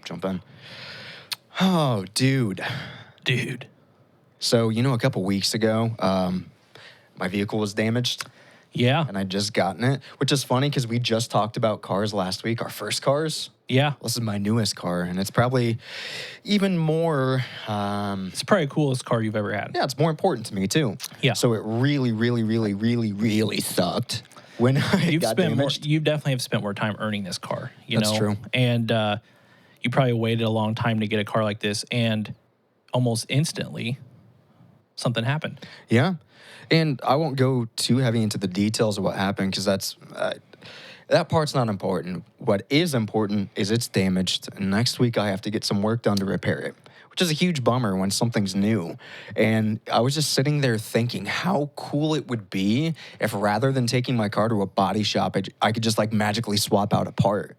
jump in. Oh, dude. So, a couple weeks ago, my vehicle was damaged. Yeah. And I'd just gotten it, which is funny because we just talked about cars last week, our first cars. Yeah. This is my newest car, and it's probably even more... it's probably the coolest car you've ever had. Yeah, it's more important to me, too. Yeah. So it really, really, really, really, really sucked when it got damaged. You definitely have spent more time earning this car, That's true. And you probably waited a long time to get a car like this, and almost instantly, something happened. Yeah. And I won't go too heavy into the details of what happened because that part's not important. What is important is it's damaged. And next week I have to get some work done to repair it, which is a huge bummer when something's new. And I was just sitting there thinking how cool it would be if rather than taking my car to a body shop, I could just magically swap out a part.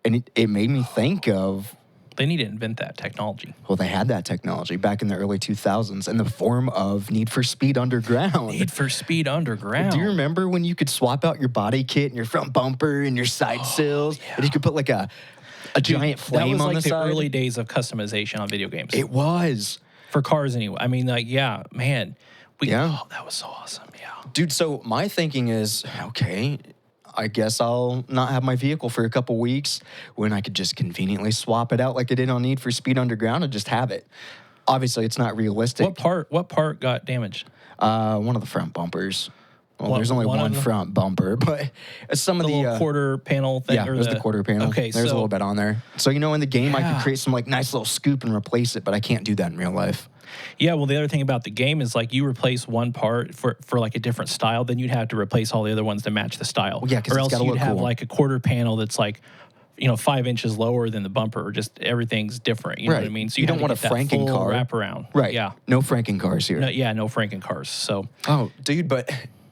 And it made me think of... They need to invent that technology. Well, they had that technology back in the early 2000s in the form of Need for Speed Underground. Need for Speed Underground. Do you remember when you could swap out your body kit and your front bumper and your side sills? Yeah. And you could put a giant flame on the side? That was the early days of customization on video games. It was. For cars anyway. I mean, man. Yeah. Oh, that was so awesome. Yeah. Dude, so my thinking is, okay, I guess I'll not have my vehicle for a couple weeks when I could just conveniently swap it out like I did on Need for Speed Underground and just have it. Obviously, it's not realistic. What part got damaged? One of the front bumpers. Well, there's only one front bumper, but some of the little quarter panel thing. Yeah, there's the quarter panel. Okay, there's a little bit on there. So in the game, I could create some nice little scoop and replace it, but I can't do that in real life. Yeah, well, the other thing about the game is you replace one part for a different style, then you'd have to replace all the other ones to match the style. Well, yeah, because or it's else got to you'd look have cool. a quarter panel that's 5 inches lower than the bumper, or just everything's different. You know what I mean? So you don't want a Franken car wraparound. Right. Yeah. No Franken cars here. No Franken cars. So. Oh, dude, but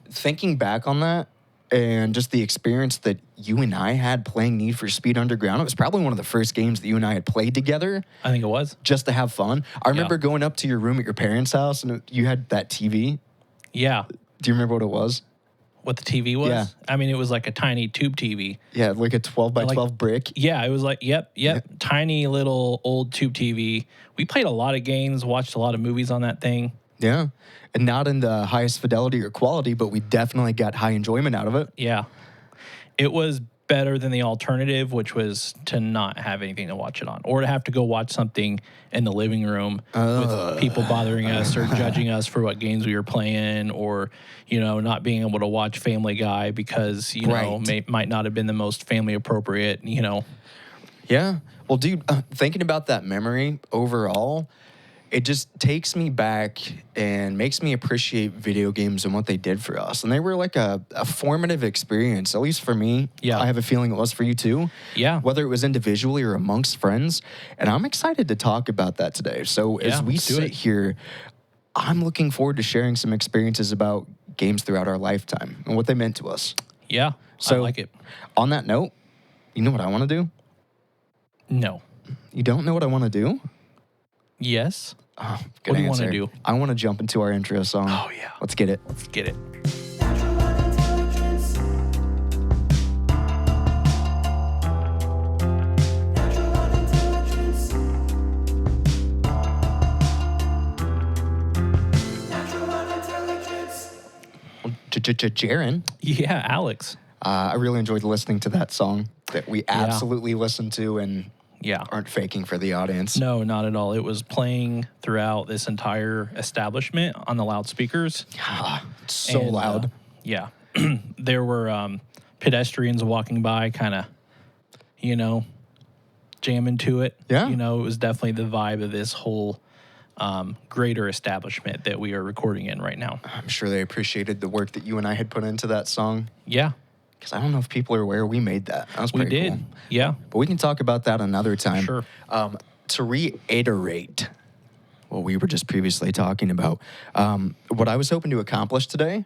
thinking back on that and just the experience that you and I had playing Need for Speed Underground, it was probably one of the first games that you and I had played together. I think it was. Just to have fun. I remember going up to your room at your parents' house and you had that TV. Yeah. Do you remember what it was? What the TV was? Yeah. I mean, it was like a tiny tube TV. Yeah, like a 12 by 12 brick. Yeah, it was yep. Tiny little old tube TV. We played a lot of games, watched a lot of movies on that thing. Yeah. And not in the highest fidelity or quality, but we definitely got high enjoyment out of it. Yeah. It was better than the alternative, which was to not have anything to watch it on, or to have to go watch something in the living room with people bothering us or judging us for what games we were playing, or, not being able to watch Family Guy because, might not have been the most family appropriate, Yeah. Well, dude, thinking about that memory overall, it just takes me back and makes me appreciate video games and what they did for us. And they were a formative experience, at least for me. Yeah. I have a feeling it was for you too. Yeah. Whether it was individually or amongst friends. And I'm excited to talk about that today. So as we sit here, I'm looking forward to sharing some experiences about games throughout our lifetime and what they meant to us. Yeah, so, I like it. On that note, you know what I want to do? No. You don't know what I want to do? Yes. Oh, good What do you answer. want to do? I want to jump into our intro song. Oh, yeah. Let's get it. Let's get it. Jaron. Yeah, Alex. I really enjoyed listening to that song that we absolutely listened to and aren't faking for the audience. No, not at all. It was playing throughout this entire establishment on the loudspeakers. It's so loud. Yeah. There were pedestrians walking by kind of, jamming to it. Yeah. It was definitely the vibe of this whole greater establishment that we are recording in right now. I'm sure they appreciated the work that you and I had put into that song. Yeah. Because I don't know if people are aware we made that. That was pretty cool. Yeah. But we can talk about that another time. Sure. To reiterate what we were just previously talking about, what I was hoping to accomplish today,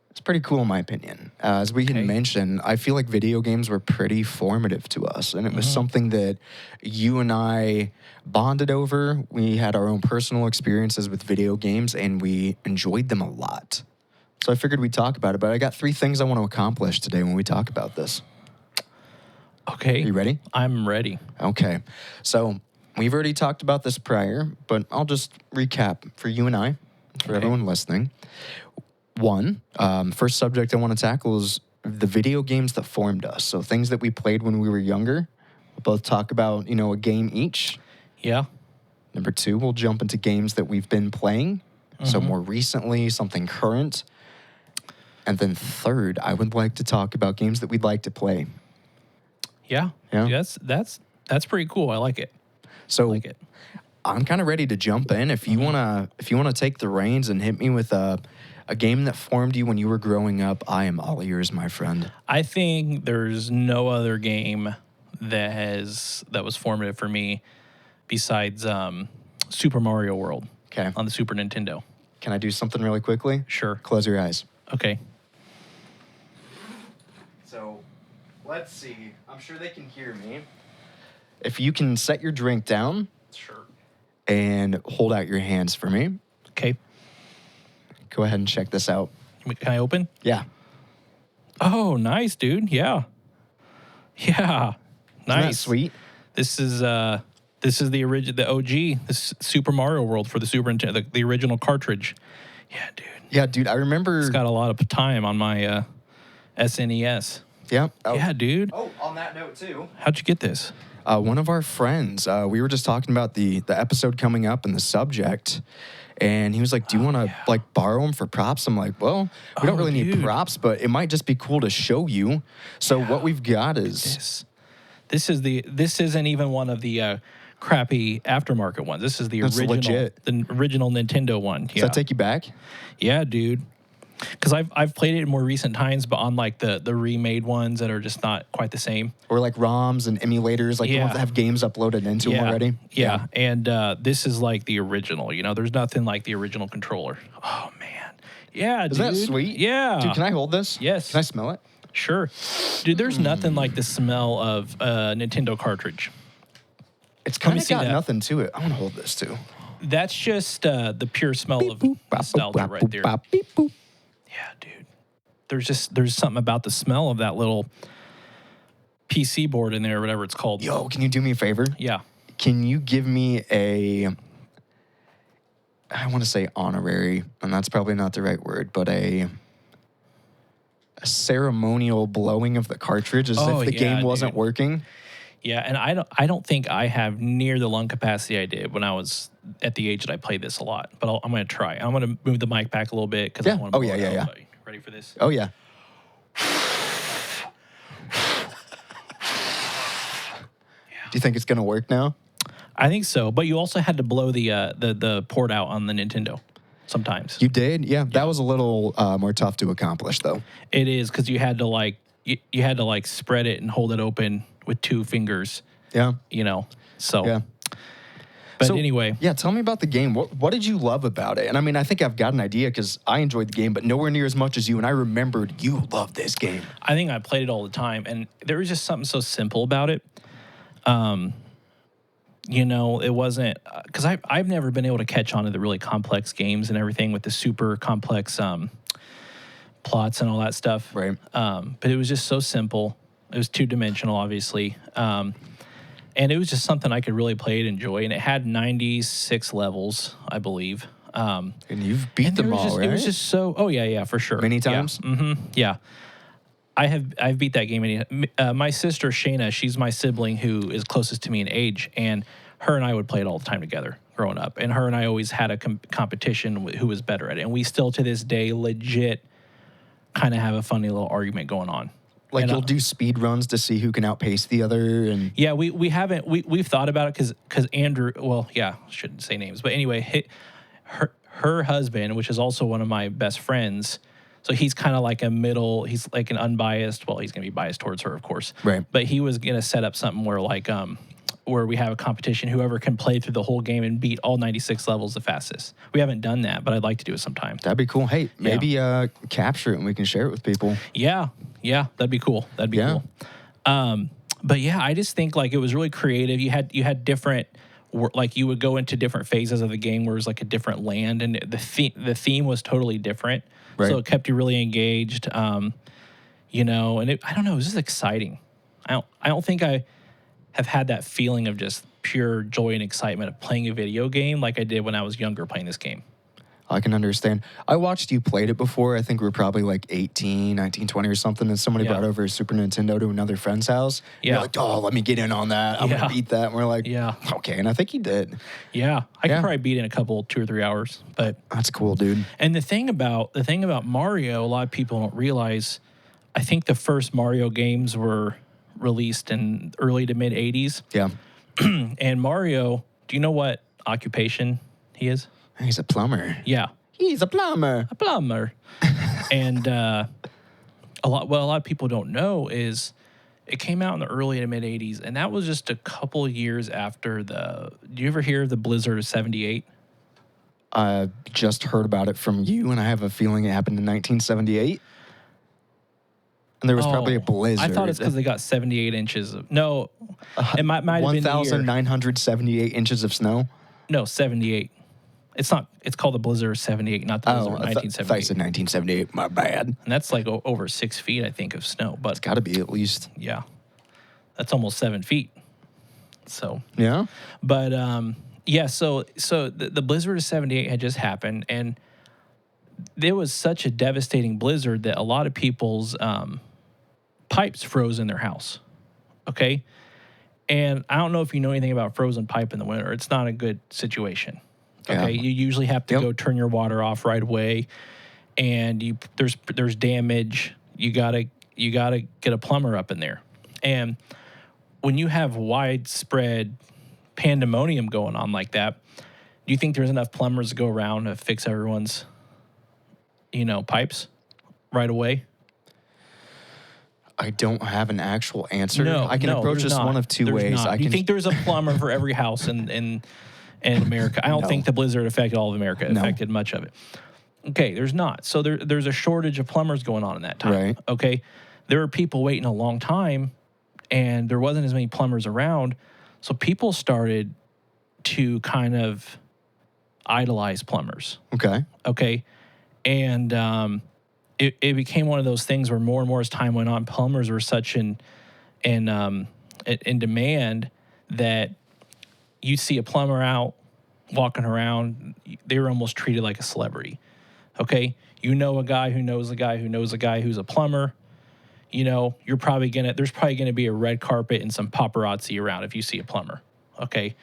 it's pretty cool in my opinion. As we had mentioned, I feel like video games were pretty formative to us. And it was something that you and I bonded over. We had our own personal experiences with video games, and we enjoyed them a lot. So I figured we'd talk about it. But I got 3 things I want to accomplish today when we talk about this. Okay. Are you ready? I'm ready. Okay. So we've already talked about this prior, but I'll just recap for you and I, for everyone listening. One, first subject I want to tackle is the video games that formed us. So things that we played when we were younger. We'll both talk about, a game each. Yeah. Number two, we'll jump into games that we've been playing. So more recently, something current. And then third, I would like to talk about games that we'd like to play. Yeah. Yeah. That's pretty cool. I like it. So I like it. I'm kind of ready to jump in. If you wanna take the reins and hit me with a game that formed you when you were growing up, I am all ears, my friend. I think there's no other game that was formative for me besides Super Mario World. Okay. On the Super Nintendo. Can I do something really quickly? Sure. Close your eyes. Okay. So, let's see. I'm sure they can hear me. If you can set your drink down. Sure. And hold out your hands for me. Okay. Go ahead and check this out. Can I open? Yeah. Oh, nice, dude. Yeah. Yeah. Nice. Isn't that sweet? This is the original, the OG, this Super Mario World for the Super Nintendo, the original cartridge. Yeah, dude. Yeah, dude. I remember. It's got a lot of time on my SNES. Yeah. Oh. Yeah, dude. Oh, on that note too. How'd you get this? One of our friends. We were just talking about the episode coming up and the subject, and he was like, "Do you want to borrow them for props?" I'm like, "Well, we don't really need props, but it might just be cool to show you." So what we've got is this isn't even one of the crappy aftermarket ones. This is the original, legit. The original Nintendo one. Does that take you back? Yeah, dude. Because I've played it in more recent times, but on like the remade ones that are just not quite the same. Or like ROMs and emulators, like the ones that have games uploaded into them already. Yeah. And this is like the original. There's nothing like the original controller. Oh man. Yeah, dude. Isn't that sweet? Yeah. Dude, can I hold this? Yes. Can I smell it? Sure. Dude, there's nothing like the smell of a Nintendo cartridge. It's kind of got nothing to it. I want to hold this too. That's just the pure smell of nostalgia right there. Yeah, dude. There's something about the smell of that little PC board in there, whatever it's called. Yo, can you do me a favor? Yeah. Can you give me I want to say honorary, and that's probably not the right word, but a ceremonial blowing of the cartridge as if the game wasn't working? Yeah, and I don't think I have near the lung capacity I did when I was at the age that I played this a lot. But I'm going to try. I'm going to move the mic back a little bit because I want to. Yeah. Ready for this? Oh yeah. Do you think it's going to work now? I think so. But you also had to blow the port out on the Nintendo sometimes. You did? Yeah. That was a little more tough to accomplish, though. It is because you had to you had to spread it and hold it open with 2 fingers. Yeah. So. Yeah. But anyway. Yeah, tell me about the game. What did you love about it? And I mean, I think I've got an idea because I enjoyed the game, but nowhere near as much as you. And I remembered you loved this game. I think I played it all the time. And there was just something so simple about it. It wasn't because I've never been able to catch on to the really complex games and everything with the super complex plots and all that stuff. Right. But it was just so simple. It was 2-dimensional, obviously. And it was just something I could really play and enjoy. And it had 96 levels, I believe. And you've beat them all, right? It was just so... Oh, yeah, for sure. Many times? Yeah. Mm-hmm. Yeah. I've beat that game. My sister, Shayna, she's my sibling who is closest to me in age. And her and I would play it all the time together growing up. And her and I always had a competition with who was better at it. And we still, to this day, legit kind of have a funny little argument going on. Like you'll do speed runs to see who can outpace the other, and yeah, we've thought about it because Andrew, shouldn't say names, but anyway, her husband, which is also one of my best friends, so he's kind of like he's like an unbiased. Well, he's gonna be biased towards her, of course, right? But he was gonna set up something where where we have a competition, whoever can play through the whole game and beat all 96 levels the fastest. We haven't done that, but I'd like to do it sometime. That'd be cool. Hey, maybe capture it and we can share it with people. Yeah, that'd be cool. That'd be cool. But yeah, I just think it was really creative. You had different, you would go into different phases of the game where it was like a different land, and the theme was totally different. Right. So it kept you really engaged. And I don't know, it was just exciting. I don't think I have had that feeling of just pure joy and excitement of playing a video game like I did when I was younger playing this game. I can understand. I watched you played it before. I think we were probably like 18, 19, 20 or something, and somebody brought over a Super Nintendo to another friend's house. Yeah. You're like, oh, let me get in on that. I'm going to beat that. And we're like, okay. And I think he did. Yeah. I could probably beat it in a couple, 2 or 3 hours. But that's cool, dude. And the thing about Mario, a lot of people don't realize, I think the first Mario games were released in early to mid 80s. Yeah. And Mario, do you know what occupation he is? He's a plumber. Yeah. He's a plumber. A plumber. And a lot of people don't know is it came out in the early to mid 80s, and that was just a couple years after do you ever hear of the blizzard of 78? I just heard about it from you, and I have a feeling it happened in 1978. And there was probably a blizzard. I thought it's because they got 78 inches of... No, it might have been 1,978 inches of snow? No, 78. It's not. It's called the blizzard of 78, not the blizzard of 1978. I thought you said 1978. My bad. And that's like over 6 feet, I think, of snow. But it's got to be at least. Yeah. That's almost 7 feet. So... Yeah? But... So the blizzard of 78 had just happened, and there was such a devastating blizzard that a lot of people's pipes froze in their house, okay? And I don't know if you know anything about frozen pipe in the winter. It's not a good situation, okay? Yeah. You usually have to go turn your water off right away, and there's damage. You gotta get a plumber up in there. And when you have widespread pandemonium going on like that, do you think there's enough plumbers to go around to fix everyone's, pipes right away? I don't have an actual answer. No, I can approach this one of two ways. Do you think there's a plumber for every house in America? I don't think the blizzard affected all of America. It affected much of it. Okay, there's not. So there's a shortage of plumbers going on in that time. Right. Okay, there were people waiting a long time, and there wasn't as many plumbers around. So people started to kind of idolize plumbers. Okay. And it became one of those things where more and more as time went on, plumbers were such in demand that you see a plumber out walking around, they were almost treated like a celebrity. Okay? You know a guy who knows a guy who knows a guy who's a plumber. There's probably gonna be a red carpet and some paparazzi around if you see a plumber. Okay.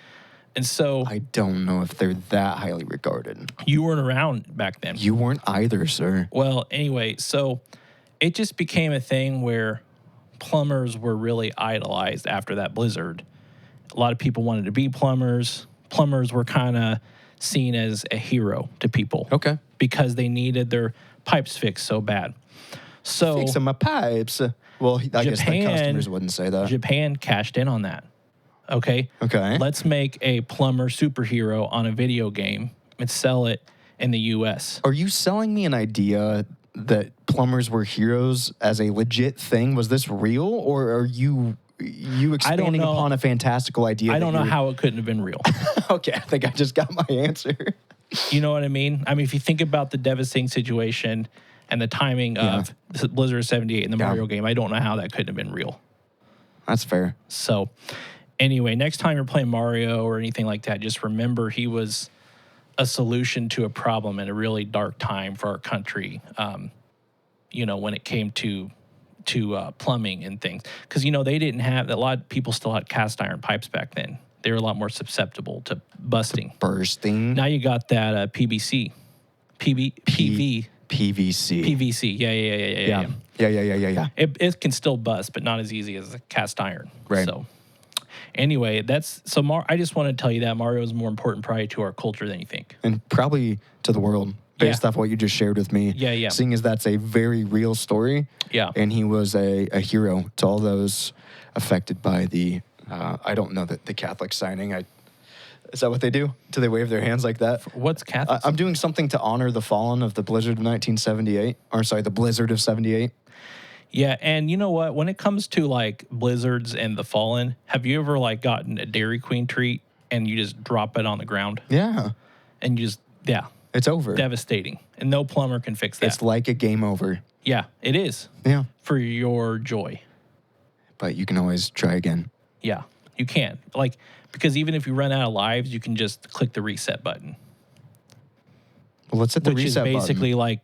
And so I don't know if they're that highly regarded. You weren't around back then. You weren't either, sir. Well, anyway, so it just became a thing where plumbers were really idolized after that blizzard. A lot of people wanted to be plumbers. Plumbers were kind of seen as a hero to people. Okay. Because they needed their pipes fixed so bad. So fixing my pipes. Well, I guess the customers wouldn't say that. Japan cashed in on that. Okay. Let's make a plumber superhero on a video game and sell it in the U.S. Are you selling me an idea that plumbers were heroes as a legit thing? Was this real, or are you expanding upon a fantastical idea? I don't know how it couldn't have been real. Okay, I think I just got my answer. You know what I mean? I mean, if you think about the devastating situation and the timing of Blizzard 78 in the Mario game, I don't know how that couldn't have been real. That's fair. So anyway, next time you're playing Mario or anything like that, just remember he was a solution to a problem in a really dark time for our country, when it came to plumbing and things. Because, they didn't have, a lot of people still had cast iron pipes back then. They were a lot more susceptible to busting. Bursting. Now you got that PVC. PVC. PVC. Yeah. It can still bust, but not as easy as a cast iron. Right. So anyway, I just want to tell you that Mario is more important probably to our culture than you think. And probably to the world, based off what you just shared with me. Yeah. Seeing as that's a very real story. Yeah. And he was a hero to all those affected by the, I don't know, the Catholic signing. Is that what they do? Do they wave their hands like that? What's Catholic? I'm doing something to honor the fallen of the blizzard of 1978. Or sorry, the blizzard of 78. Yeah, and you know what? When it comes to like blizzards and the fallen, have you ever like gotten a Dairy Queen treat and you just drop it on the ground? Yeah. And you just, it's over. Devastating. And no plumber can fix that. It's like a game over. Yeah, it is. Yeah. For your joy. but you can always try again. Yeah, you can. Like, because even if you run out of lives, you can just click the reset button. Well, let's hit the which reset is basically button. like,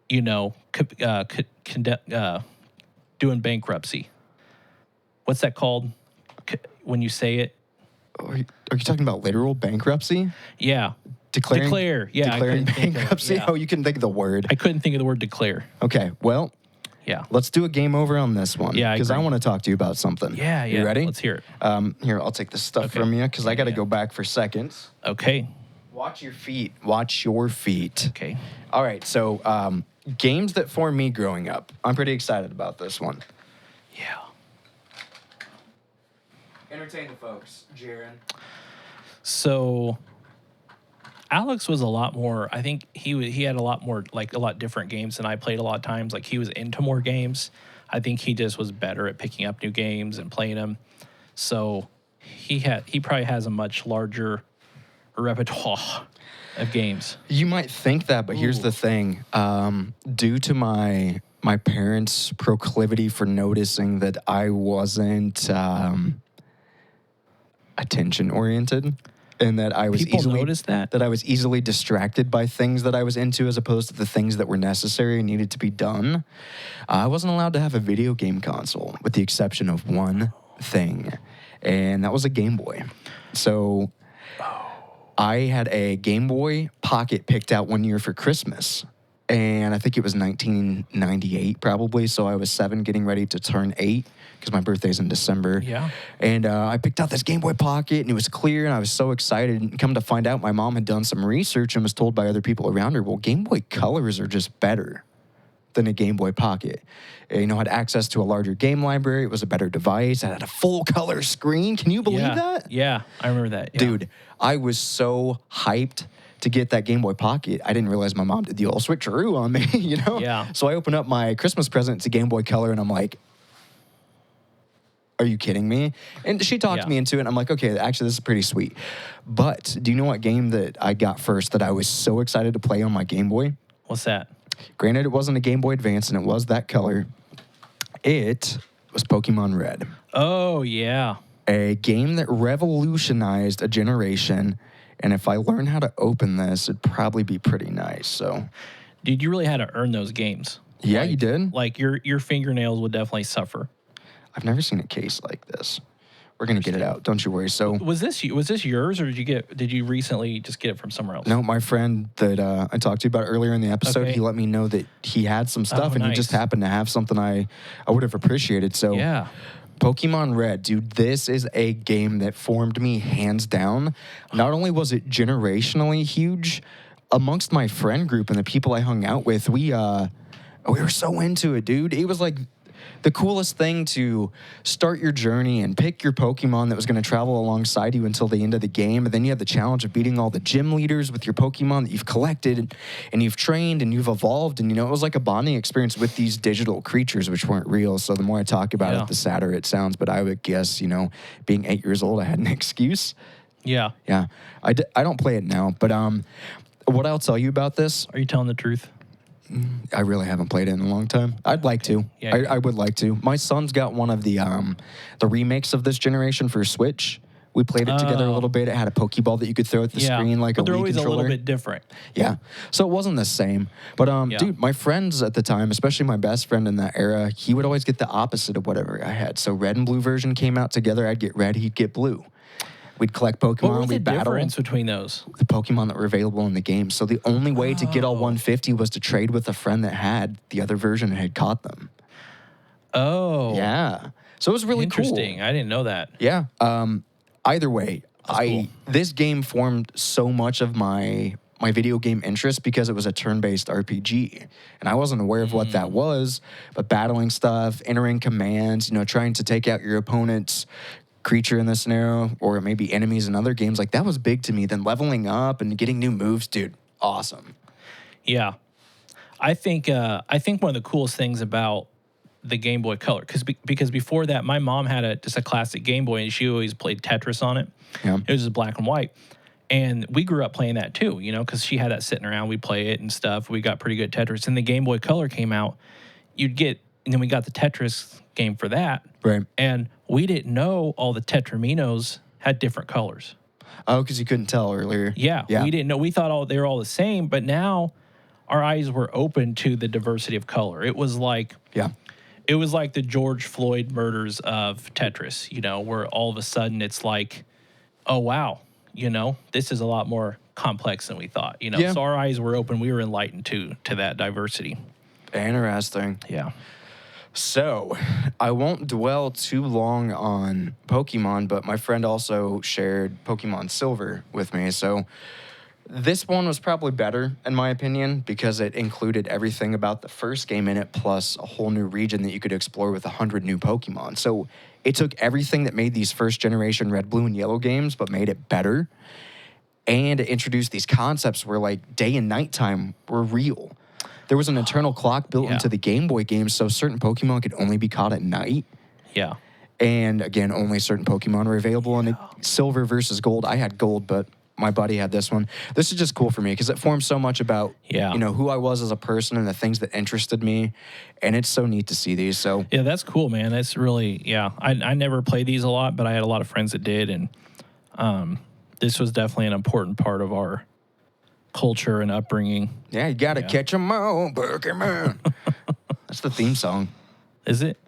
you know, doing bankruptcy. What's that called when you say it? Are you talking about literal bankruptcy? Yeah. Declaring Yeah. bankruptcy? Yeah. Oh, you couldn't think of the word. I couldn't think of the word declare. Okay, well, Yeah. let's do a game over on this one. Yeah, I because I agree. want to talk to you about something. Yeah. You ready? Let's hear it. Here, I'll take this stuff Okay. from you because I got to Yeah. go back for seconds. Okay. Watch your feet. Watch your feet. Okay. All right, so games that formed me growing up. I'm pretty excited about this one. Yeah. Entertain the folks, Jaron. So Alex was a lot more, I think he had a lot more, like a lot different games than I played a lot of times. Like he was into more games. I think he just was better at picking up new games and playing them. So he probably has a much larger repertoire of games. You might think that, but here's the thing. Due to my parents' proclivity for noticing that I wasn't attention oriented, and that I was People noticed that? I was easily distracted by things that I was into as opposed to the things that were necessary and needed to be done. I wasn't allowed to have a video game console, with the exception of one thing, and that was a Game Boy. So I had a Game Boy Pocket picked out one year for Christmas, and I think it was 1998 probably, so I was 7 getting ready to turn 8 because my birthday's in December. Yeah. And I picked out this Game Boy Pocket, and it was clear, and I was so excited. And come to find out, my mom had done some research and was told by other people around her, well, Game Boy Colors are just better than a Game Boy Pocket. You know, had access to a larger game library. It was a better device. It had a full color screen. Can you believe that? Yeah, I remember that. Yeah. Dude, I was so hyped to get that Game Boy Pocket. I didn't realize my mom did the old switcheroo on me, you know? Yeah. So I open up my Christmas present. It's a Game Boy Color, and I'm like, are you kidding me? And she talked me into it. And I'm like, okay, actually, this is pretty sweet. But do you know what game that I got first that I was so excited to play on my Game Boy? What's that? Granted, it wasn't a Game Boy Advance, and it was that color. It was Pokemon Red. Oh, yeah. A game that revolutionized a generation. And if I learn how to open this, it'd probably be pretty nice. So, Dude, you really had to earn those games. yeah, you did. Like your fingernails would definitely suffer. I've never seen a case like this. We're gonna get it out. Don't you worry. So, Was this yours, or did you recently just get it from somewhere else? no, my friend that I talked to you about earlier in the episode, Okay. he let me know that he had some stuff, and he just nice. happened to have something I would have appreciated. So, Yeah. Pokemon Red, dude, this is a game that formed me hands down. Not only was it generationally huge, amongst my friend group and the people I hung out with, we were so into it, dude. It was like the coolest thing to start your journey and pick your Pokemon that was going to travel alongside you until the end of the game. And then you have the challenge of beating all the gym leaders with your Pokemon that you've collected and you've trained and you've evolved. And, you know, it was like a bonding experience with these digital creatures, which weren't real. So the more I talk about it, the sadder it sounds. But I would guess, you know, being 8 years old, I had an excuse. Yeah. Yeah. I don't play it now. But what I'll tell you about this, Are you telling the truth? I really haven't played it in a long time. I'd like to. Yeah, I would like to. My son's got one of the remakes of this generation for Switch. We played it together a little bit. It had a Pokeball that you could throw at the screen like but a they're Wii always controller. a little bit different. Yeah. So it wasn't the same. But, dude, my friends at the time, especially my best friend in that era, he would always get the opposite of whatever I had. So red and blue version came out together. I'd get red, he'd get blue. We'd collect Pokemon. What was the we'd battle difference between those? the Pokemon that were available in the game. So the only way to get all 150 was to trade with a friend that had the other version and had caught them. Oh. Yeah. So it was really Interesting. cool. I didn't know that. Yeah. Either way, cool. this game formed so much of my video game interest because it was a turn-based RPG. And I wasn't aware of what that was, but battling stuff, entering commands, you know, trying to take out your opponent's creature in this scenario, or maybe enemies in other games, like that was big to me. Then leveling up and getting new moves, dude, awesome. Yeah. I think one of the coolest things about the Game Boy Color, because before that, my mom had just a classic Game Boy, and she always played Tetris on it. Yeah. It was just black and white. And we grew up playing that too, you know, because she had that sitting around. We'd play it and stuff. We got pretty good at Tetris. And the Game Boy Color came out. You'd get and then we got the Tetris game for that. Right. And we didn't know all the Tetraminos had different colors. Oh, because you couldn't tell earlier. Yeah, we didn't know. We thought they were all the same, but now our eyes were open to the diversity of color. It was like the George Floyd murders of Tetris, where all of a sudden it's like, oh, wow, this is a lot more complex than we thought, Yeah. So our eyes were open. We were enlightened to that diversity. Interesting. Yeah. So, I won't dwell too long on Pokemon, but my friend also shared Pokemon Silver with me. So, this one was probably better, in my opinion, because it included everything about the first game in it, plus a whole new region that you could explore with 100 new Pokemon. So, it took everything that made these first-generation Red, Blue, and Yellow games, but made it better. And it introduced these concepts where, like, day and nighttime were real. There was an internal clock built into the Game Boy games, so certain Pokemon could only be caught at night. Yeah. And again, only certain Pokemon were available in Silver versus Gold. I had Gold, but my buddy had this one. This is just cool for me because it forms so much about who I was as a person and the things that interested me. And it's so neat to see these. So yeah, that's cool, man. That's really I never played these a lot, but I had a lot of friends that did, and this was definitely an important part of our culture and upbringing. Yeah, you gotta catch 'em all, Pokemon. That's the theme song. Is it?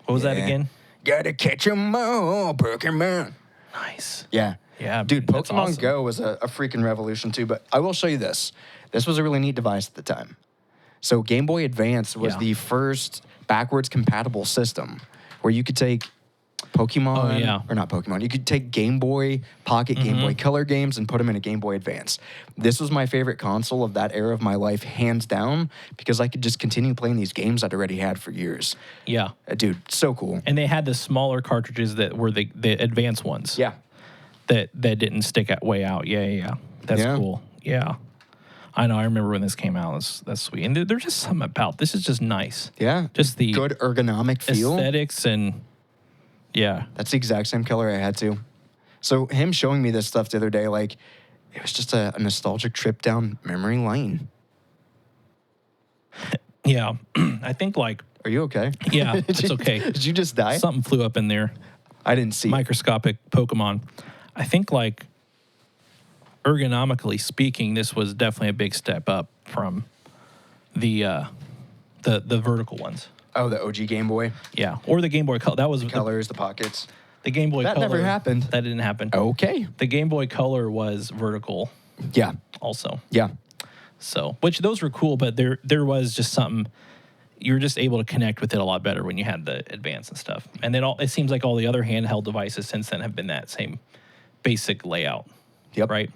What was that again? Gotta catch 'em all, Pokemon. Nice. Yeah. Yeah, dude, that's Pokemon awesome. Go was a freaking revolution too, but I will show you this. This was a really neat device at the time. So Game Boy Advance was the first backwards compatible system where you could take Pokemon, or not Pokemon, you could take Game Boy Pocket, Game Boy Color games and put them in a Game Boy Advance. This was my favorite console of that era of my life, hands down, because I could just continue playing these games I'd already had for years. Yeah. Dude, so cool. And they had the smaller cartridges that were the advanced ones. Yeah. That didn't stick way out. Yeah. That's cool. Yeah. I know. I remember when this came out. That's sweet. And there's just something about this is just nice. Yeah. Just the good ergonomic feel. Aesthetics and That's the exact same color I had too. So him showing me this stuff the other day, like, it was just a nostalgic trip down memory lane. Yeah. I think like... Are you okay? Yeah, it's okay. Did you just die? Something flew up in there. I didn't see microscopic Pokemon. I think like ergonomically speaking, this was definitely a big step up from the vertical ones. Oh, the OG Game Boy? Yeah. Or the Game Boy Color. That was the colors, the pockets. The Game Boy Color. That never happened. That didn't happen. Okay. The Game Boy Color was vertical. Yeah. Also. Yeah. So, which those were cool, but there was just something, you were just able to connect with it a lot better when you had the Advance and stuff. And then it seems like all the other handheld devices since then have been that same basic layout. Yep. Right?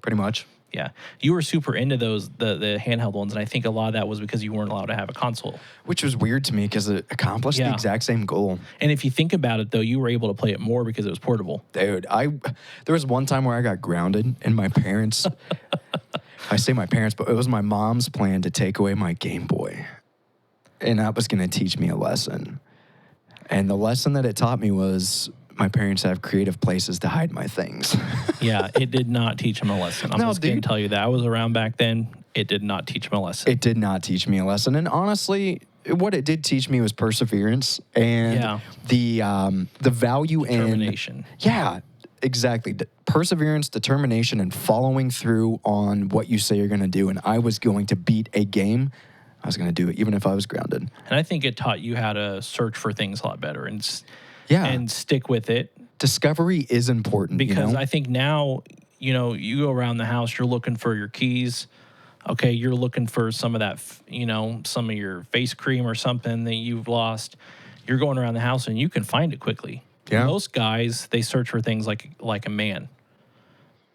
Pretty much. Yeah. You were super into those, the handheld ones, and I think a lot of that was because you weren't allowed to have a console. Which was weird to me because it accomplished the exact same goal. And if you think about it, though, you were able to play it more because it was portable. Dude, there was one time where I got grounded, and my parents, I say my parents, but it was my mom's plan to take away my Game Boy. And that was going to teach me a lesson. And the lesson that it taught me was my parents have creative places to hide my things. Yeah, it did not teach him a lesson. I'm just going to tell you that. I was around back then. It did not teach him a lesson. It did not teach me a lesson. And honestly, what it did teach me was perseverance and the value and determination. Yeah, exactly. Perseverance, determination, and following through on what you say you're going to do. And I was going to beat a game. I was going to do it, even if I was grounded. And I think it taught you how to search for things a lot better and stick with it. Discovery is important. Because I think now, you go around the house, you're looking for your keys. Okay, you're looking for some of that, some of your face cream or something that you've lost. You're going around the house and you can find it quickly. Yeah. Most guys, they search for things like a man.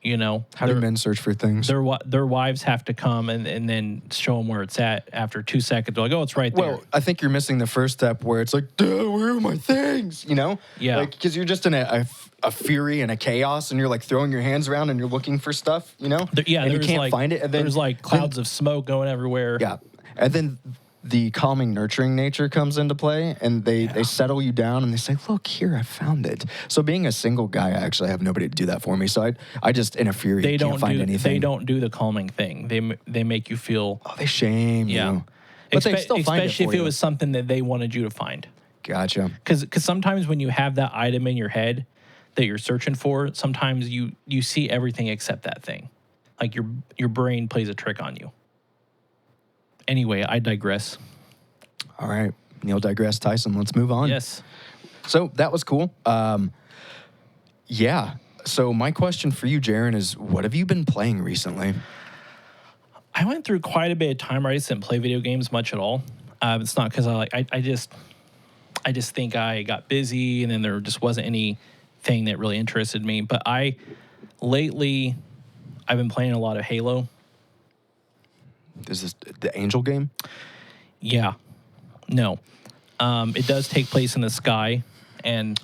How do men search for things? Their wives have to come and then show them where it's at after 2 seconds. They're like, oh, it's right there. Well, I think you're missing the first step where it's like, duh, where are my things? Yeah. Like, because you're just in a fury and a chaos and you're like throwing your hands around and you're looking for stuff, and you can't find it. And then there's like clouds of smoke going everywhere. Yeah. And then the calming, nurturing nature comes into play, and they settle you down, and they say, look, here, I found it. So being a single guy, I actually have nobody to do that for me. So I just, in a fury, can't find anything. They don't do the calming thing. They make you feel... Oh, they shame you. But they still find it especially for if it you. was something that they wanted you to find. Gotcha. Because sometimes when you have that item in your head that you're searching for, sometimes you see everything except that thing. Like your brain plays a trick on you. Anyway, I digress. All right. Neil digress, Tyson. Let's move on. Yes. So that was cool. Yeah. So my question for you, Jaron, is what have you been playing recently? I went through quite a bit of time where I just didn't play video games much at all. It's not because I just think I got busy and then there just wasn't anything that really interested me. But lately I've been playing a lot of Halo. Is this the Angel game? Yeah. No. It does take place in the sky and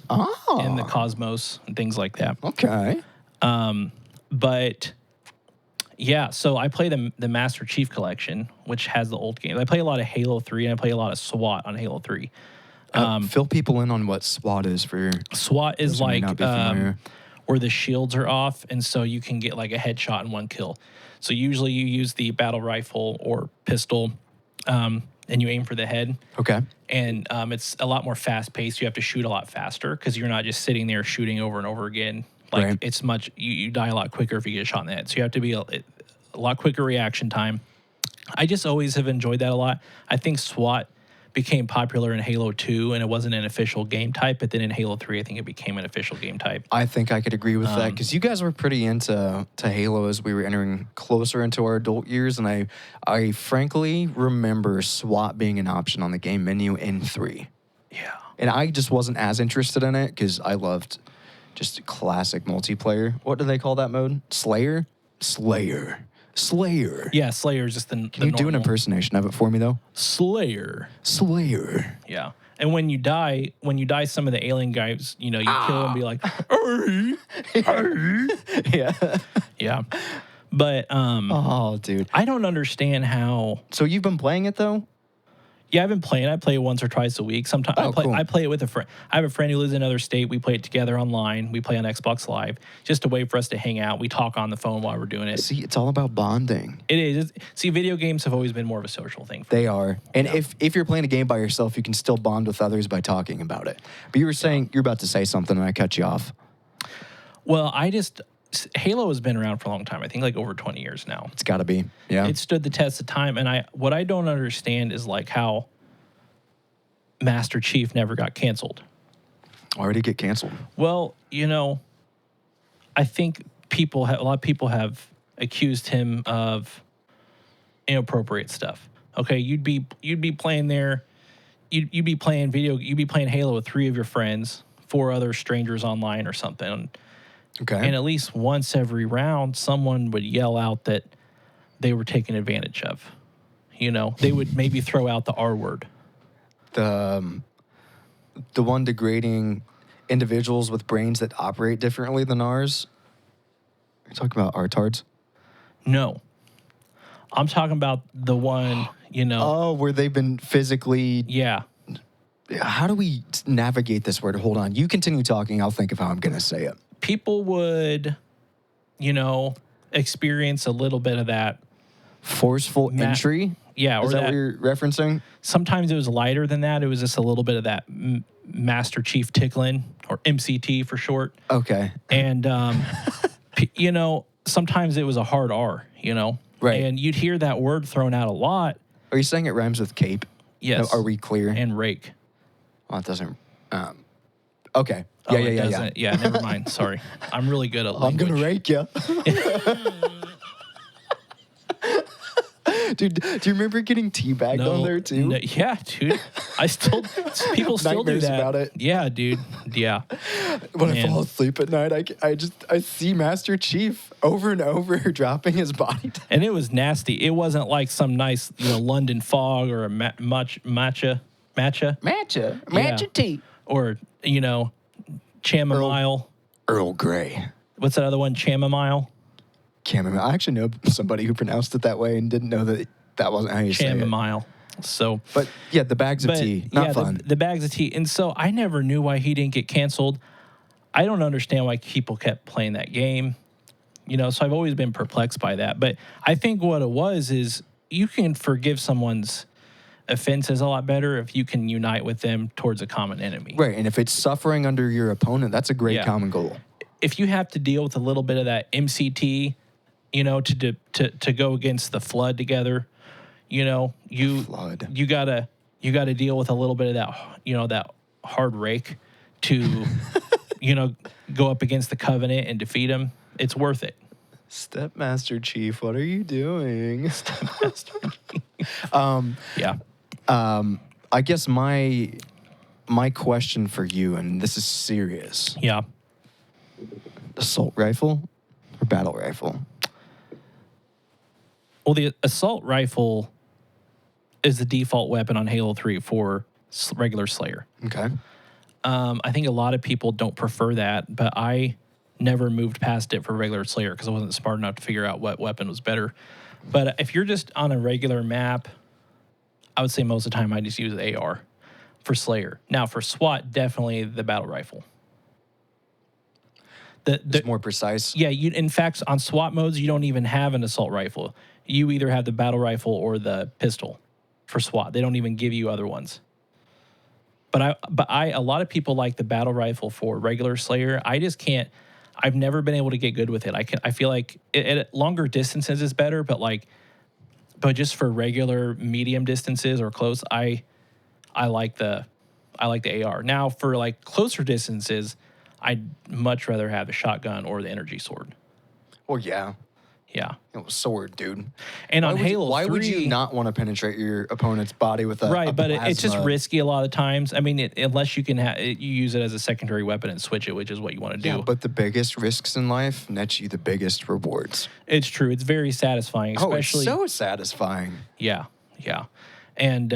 in the cosmos and things like that. Okay. But yeah, so I play the Master Chief Collection, which has the old games. I play a lot of Halo 3 and I play a lot of SWAT on Halo 3. Fill people in on what SWAT is for your... SWAT is those who may like not be familiar. where the shields are off, and so you can get like a headshot and one kill. So usually you use the battle rifle or pistol, and you aim for the head. Okay. And it's a lot more fast paced. You have to shoot a lot faster because you're not just sitting there shooting over and over again. Like Right. it's much you die a lot quicker if you get shot in the head. So you have to be a lot quicker reaction time. I just always have enjoyed that a lot. I think SWAT became popular in Halo 2 and it wasn't an official game type, but then in Halo 3 I think it became an official game type. I think I could agree with that because you guys were pretty into Halo as we were entering closer into our adult years, and I frankly remember SWAT being an option on the game menu in 3. Yeah. And I just wasn't as interested in it because I loved just classic multiplayer. What do they call that mode? Slayer? Slayer. Yeah, Slayer is just the Can you do an impersonation of it for me, though? Slayer. Slayer. Yeah. And when you die, some of the alien guys, you kill them and be like, Yeah. yeah. But Oh, dude. I don't understand how. So you've been playing it, though? Yeah, I've been playing. I play it once or twice a week. Sometimes cool. I play it with a friend. I have a friend who lives in another state. We play it together online. We play on Xbox Live. Just a way for us to hang out. We talk on the phone while we're doing it. See, it's all about bonding. It is. See, video games have always been more of a social thing. They are. And if you're playing a game by yourself, you can still bond with others by talking about it. But you were saying, you're about to say something and I cut you off. Well, Halo has been around for a long time. I think like over 20 years now. It's got to be. Yeah. It stood the test of time. And what I don't understand is like how Master Chief never got canceled. Why would he get canceled? Well, I think a lot of people have accused him of inappropriate stuff. Okay, you'd be playing there, you'd be playing Halo with 3 of your friends, 4 other strangers online or something. Okay. And at least once every round, someone would yell out that they were taken advantage of. They would maybe throw out the R word. The one degrading individuals with brains that operate differently than ours. You're talking about artards? No. I'm talking about the one, Oh, where they've been physically... Yeah. How do we navigate this word? Hold on. You continue talking. I'll think of how I'm going to say it. People would, experience a little bit of that. Forceful entry? Yeah. Is that what you're referencing? Sometimes it was lighter than that. It was just a little bit of that Master Chief Tickling, or MCT for short. Okay. And, sometimes it was a hard R, Right. And you'd hear that word thrown out a lot. Are you saying it rhymes with cape? Yes. Are we clear? And rake. Well, it doesn't... okay. Oh, Yeah. it doesn't. Yeah, never mind. Sorry. I'm really good at language. I'm going to rake you. Dude, do you remember getting teabagged on there too? No, yeah, dude. People still do Nightmares that. about it. Yeah, dude. Yeah. When I fall asleep at night, I see Master Chief over and over dropping his body down. And it was nasty. It wasn't like some nice, London fog or a matcha tea. or, chamomile. Earl Grey. What's that other one? Chamomile? Chamomile. I actually know somebody who pronounced it that way and didn't know that wasn't how you say it. Chamomile. So, but yeah, the bags of tea, not fun. The bags of tea. And so I never knew why he didn't get canceled. I don't understand why people kept playing that game. So I've always been perplexed by that. But I think what it was is you can forgive someone's offense is a lot better if you can unite with them towards a common enemy. Right, and if it's suffering under your opponent, that's a great common goal. If you have to deal with a little bit of that MCT, to go against the flood together, you gotta deal with a little bit of that, that hard rake to, go up against the Covenant and defeat them. It's worth it. Stepmaster Chief, what are you doing? Stepmaster Chief. Yeah. I guess my question for you, and this is serious. Yeah. Assault rifle or battle rifle? Well, the assault rifle is the default weapon on Halo 3 for regular Slayer. Okay. I think a lot of people don't prefer that, but I never moved past it for regular Slayer because I wasn't smart enough to figure out what weapon was better. But if you're just on a regular map, I would say most of the time I just use AR for Slayer. Now for SWAT, definitely the battle rifle. It's more precise. Yeah, in fact, on SWAT modes, you don't even have an assault rifle. You either have the battle rifle or the pistol for SWAT. They don't even give you other ones. But a lot of people like the battle rifle for regular Slayer. I just can't. I've never been able to get good with it. I feel like at longer distances is better, but just for regular medium distances or close, I like the AR. Now for like closer distances, I'd much rather have the shotgun or the energy sword. Well, yeah. Yeah. Sword, dude. And on Halo 3... Why would you not want to penetrate your opponent's body with a Right, but plasma? it's just risky a lot of times. I mean, unless you can you use it as a secondary weapon and switch it, which is what you want to do. Yeah, but the biggest risks in life net you the biggest rewards. It's true. It's very satisfying, especially... Oh, it's so satisfying. Yeah, yeah. And,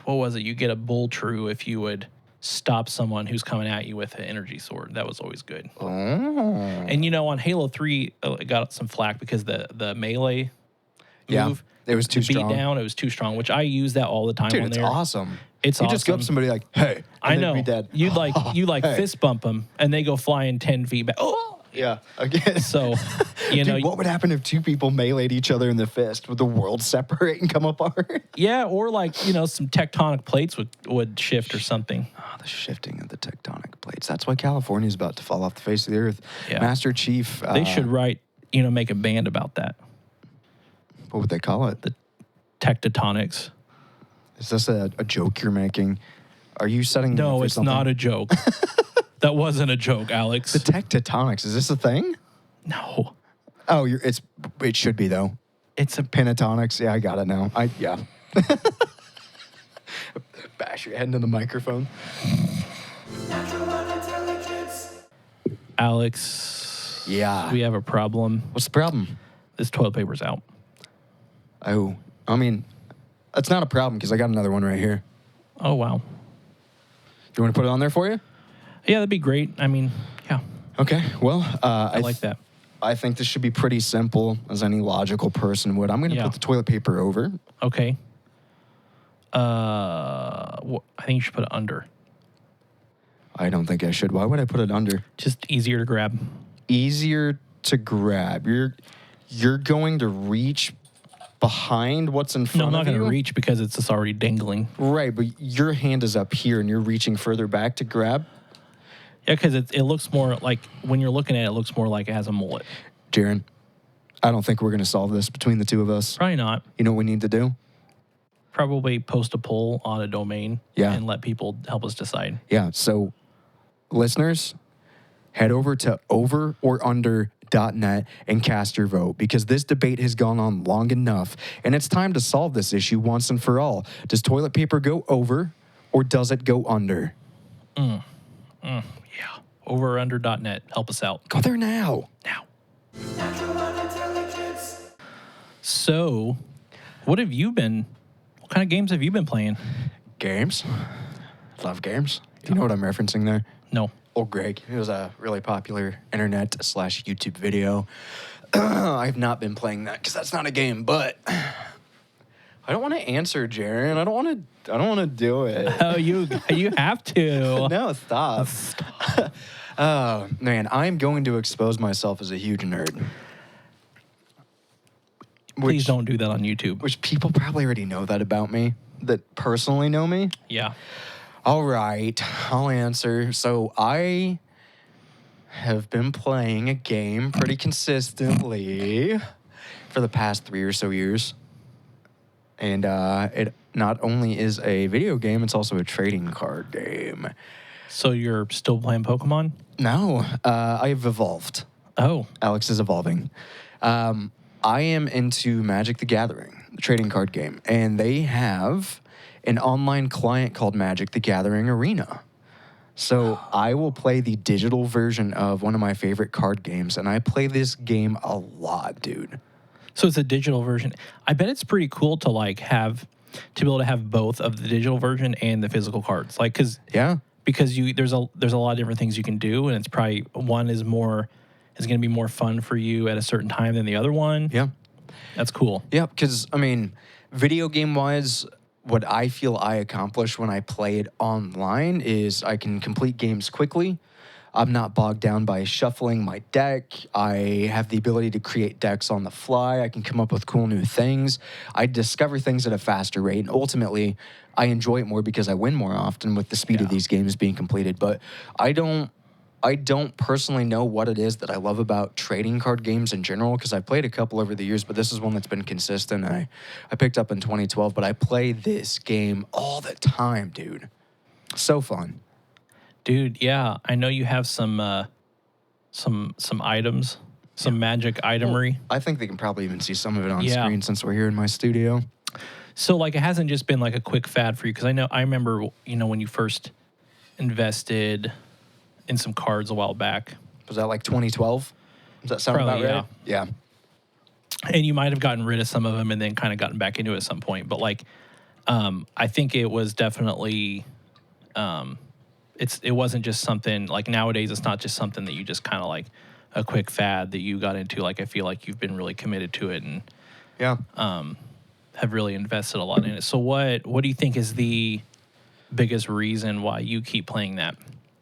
what was it? You get a bull true if you would stop someone who's coming at you with an energy sword. That was always good. Oh. And on Halo 3, it got some flack because the melee move, it was too strong. Beat down, it was too strong, which I use that all the time. Dude, on it's there. awesome. It's you awesome. just go up to somebody like, hey, I know. Be dead. You Hey. fist bump them and they go flying 10 feet back. Oh. Yeah. Okay. So, Dude, what would happen if two people meleeed each other in the fist? Would the world separate and come apart? Yeah, or some tectonic plates would shift or something. Oh, the shifting of the tectonic plates. That's why California is about to fall off the face of the earth. Yeah. Master Chief. They should make a band about that. What would they call it? The tectonics. Is this a joke you're making? Are you setting me up No, for it's something? not a joke. That wasn't a joke, Alex. The tectonics. Is this a thing? No. Oh, it should be though. It's a pentatonics. Yeah, I got it now. Yeah. Bash your head into the microphone. Alex. Yeah. We have a problem. What's the problem? This toilet paper's out. Oh, I mean, that's not a problem because I got another one right here. Oh, wow. You want to put it on there for you? Yeah, that'd be great. I mean, yeah. Okay. Well, I like that. I think this should be pretty simple, as any logical person would. I'm going to put the toilet paper over. Okay. I think you should put it under. I don't think I should. Why would I put it under? Just easier to grab. Easier to grab. You're going to reach behind what's in front of you? No, I'm not going to reach because it's just already dangling. Right, but your hand is up here and you're reaching further back to grab? Yeah, because it looks more like, when you're looking at it, it looks more like it has a mullet. Jaron, I don't think we're going to solve this between the two of us. Probably not. You know what we need to do? Probably post a poll on a domain and let people help us decide. Yeah, so listeners, head over to overorunder.net and cast your vote because this debate has gone on long enough and it's time to solve this issue once and for all. Does toilet paper go over or does it go under? Yeah. Overunder.net. Help us out. Go there now. So, what kind of games have you been playing? Games? Love games. Do you know what I'm referencing there? No. Old Greg. It was a really popular internet/YouTube video. I've not been playing that because that's not a game, but I don't want to answer, Jaron. I don't want to do it. Oh, you have to. No, stop. Oh, man, I'm going to expose myself as a huge nerd. Please don't do that on YouTube. Which people probably already know that about me, that personally know me. Yeah. All right, I'll answer. So I have been playing a game pretty consistently for the past 3 or so years. And it not only is a video game, it's also a trading card game. So you're still playing Pokemon? No, I've evolved. Oh. Alex is evolving. I am into Magic the Gathering, the trading card game. And they have an online client called Magic the Gathering Arena. So I will play the digital version of one of my favorite card games. And I play this game a lot, dude. So it's a digital version. I bet it's pretty cool to like be able to have both of the digital version and the physical cards. Like, because there's a lot of different things you can do, and it's probably one is going to be more fun for you at a certain time than the other one. Yeah, that's cool. Yeah, because I mean, video game wise, what I feel I accomplish when I play it online is I can complete games quickly. I'm not bogged down by shuffling my deck. I have the ability to create decks on the fly. I can come up with cool new things. I discover things at a faster rate. And ultimately, I enjoy it more because I win more often with the speed of these games being completed. But I don't personally know what it is that I love about trading card games in general, because I've played a couple over the years, but this is one that's been consistent. I picked up in 2012, but I play this game all the time, dude. So fun. Dude, yeah, I know you have some items, some magic itemery. I think they can probably even see some of it on screen since we're here in my studio. So, like, it hasn't just been like a quick fad for you, because I remember, when you first invested in some cards a while back. Was that like 2012? Does that sound Probably, about right? Yeah. And you might have gotten rid of some of them and then kind of gotten back into it at some point. But like, I think it was definitely. It wasn't just something like nowadays. It's not just something that you just kind of like a quick fad that you got into. Like, I feel like you've been really committed to it and have really invested a lot in it. So what do you think is the biggest reason why you keep playing that?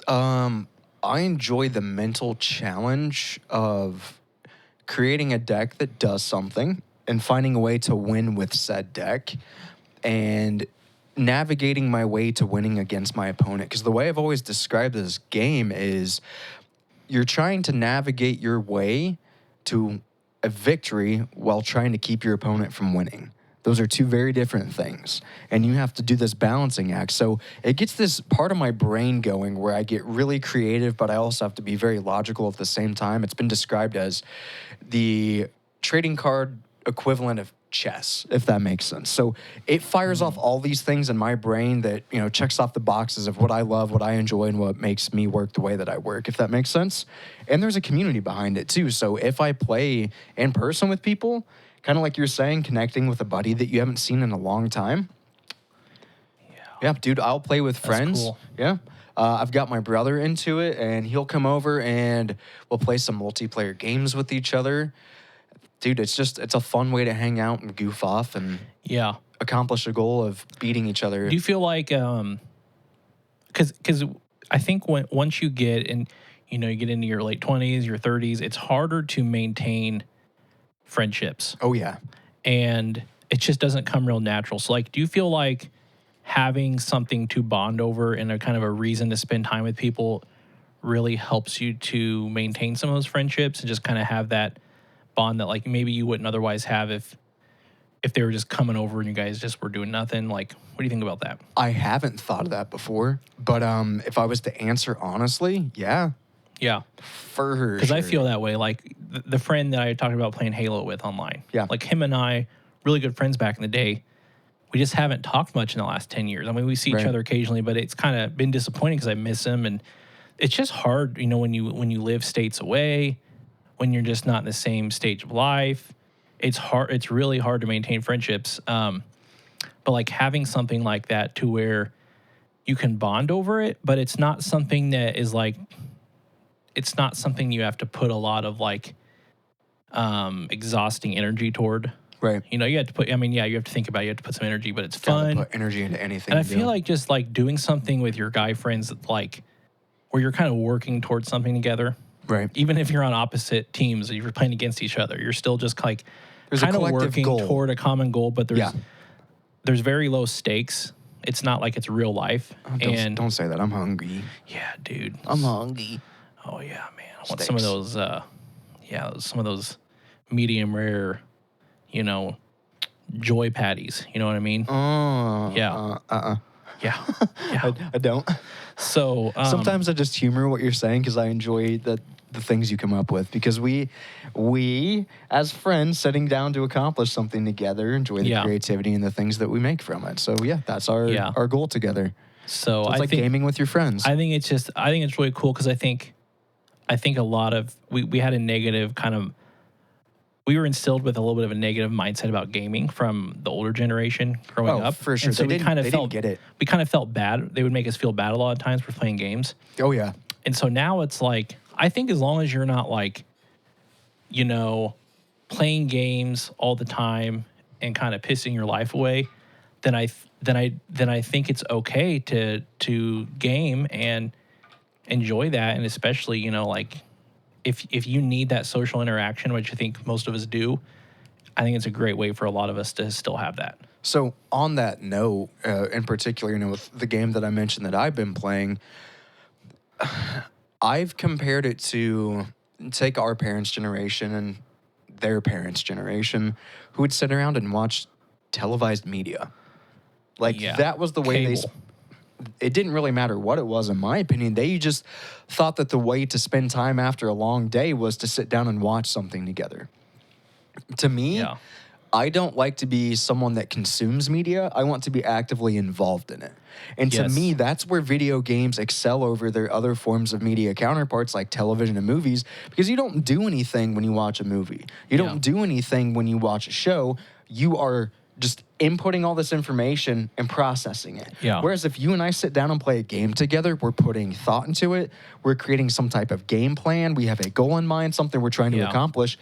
I enjoy the mental challenge of creating a deck that does something and finding a way to win with said deck, and navigating my way to winning against my opponent. Because the way I've always described this game is you're trying to navigate your way to a victory while trying to keep your opponent from winning. Those are two very different things. And you have to do this balancing act. So it gets this part of my brain going where I get really creative, but I also have to be very logical at the same time. It's been described as the trading card equivalent of chess, if that makes sense. So it fires off all these things in my brain that, checks off the boxes of what I love, what I enjoy, and what makes me work the way that I work, if that makes sense. And there's a community behind it too. So if I play in person with people, kind of like you're saying, connecting with a buddy that you haven't seen in a long time. Yeah, dude, I'll play with friends. Cool. Yeah. I've got my brother into it, and he'll come over and we'll play some multiplayer games with each other. Dude, it's a fun way to hang out and goof off and accomplish a goal of beating each other. Do you feel like, because I think once you get you get into your late 20s, your 30s, it's harder to maintain friendships. Oh, yeah. And it just doesn't come real natural. So, like, do you feel like having something to bond over and a kind of a reason to spend time with people really helps you to maintain some of those friendships and just kind of have that bond that, like, maybe you wouldn't otherwise have if they were just coming over and you guys just were doing nothing? Like, what do you think about that? I haven't thought of that before, but if I was to answer honestly, yeah. Yeah. For sure. Because I feel that way. Like, the friend that I talked about playing Halo with online. Yeah. Like, him and I, really good friends back in the day. We just haven't talked much in the last 10 years. I mean, we see each other occasionally, but it's kind of been disappointing because I miss him. And it's just hard, when you live states away, when you're just not in the same stage of life. It's hard. It's really hard to maintain friendships. But like having something like that to where you can bond over it, but it's not something that is like, it's not something you have to put a lot of like exhausting energy toward. Right. You have to put, you have to think about it. You have to put some energy, but it's Gotta fun. put energy into anything. And I feel like just like doing something with your guy friends, like where you're kind of working towards something together. Right. Even if you're on opposite teams, if you're playing against each other, you're still just like There's a kind of collective working goal. toward a common goal, but Yeah. there's very low stakes. It's not like it's real life. Oh, don't say that. I'm hungry. Yeah, dude. I'm hungry. Oh yeah, man. I want some of those. Some of those medium rare, joy patties. You know what I mean? Oh. Yeah. Yeah. I don't. So Sometimes I just humor what you're saying because I enjoy the things you come up with, because we as friends sitting down to accomplish something together enjoy the creativity and the things that we make from it. So yeah, that's our goal together. So it's I like think gaming with your friends. I think it's really cool because I think a lot of we had a negative kind of, we were instilled with a little bit of a negative mindset about gaming from the older generation growing up. For sure. And so they didn't get it. We kind of felt bad. They would make us feel bad a lot of times for playing games. Oh yeah. And so now it's like, I think as long as you're not like, playing games all the time and kind of pissing your life away, then I think it's okay to game and enjoy that. And especially, like if you need that social interaction, which I think most of us do, I think it's a great way for a lot of us to still have that. So on that note, in particular, with the game that I mentioned that I've been playing, I've compared it to take our parents' generation and their parents' generation, who would sit around and watch televised media. That was the way Cable. It didn't really matter what it was, in my opinion. They just thought that the way to spend time after a long day was to sit down and watch something together. To me, I don't like to be someone that consumes media. I want to be actively involved in it. And to me, that's where video games excel over their other forms of media counterparts like television and movies, because you don't do anything when you watch a movie. You don't do anything when you watch a show. You are just inputting all this information and processing it. Yeah. Whereas if you and I sit down and play a game together, we're putting thought into it. We're creating some type of game plan. We have a goal in mind, something we're trying to accomplish.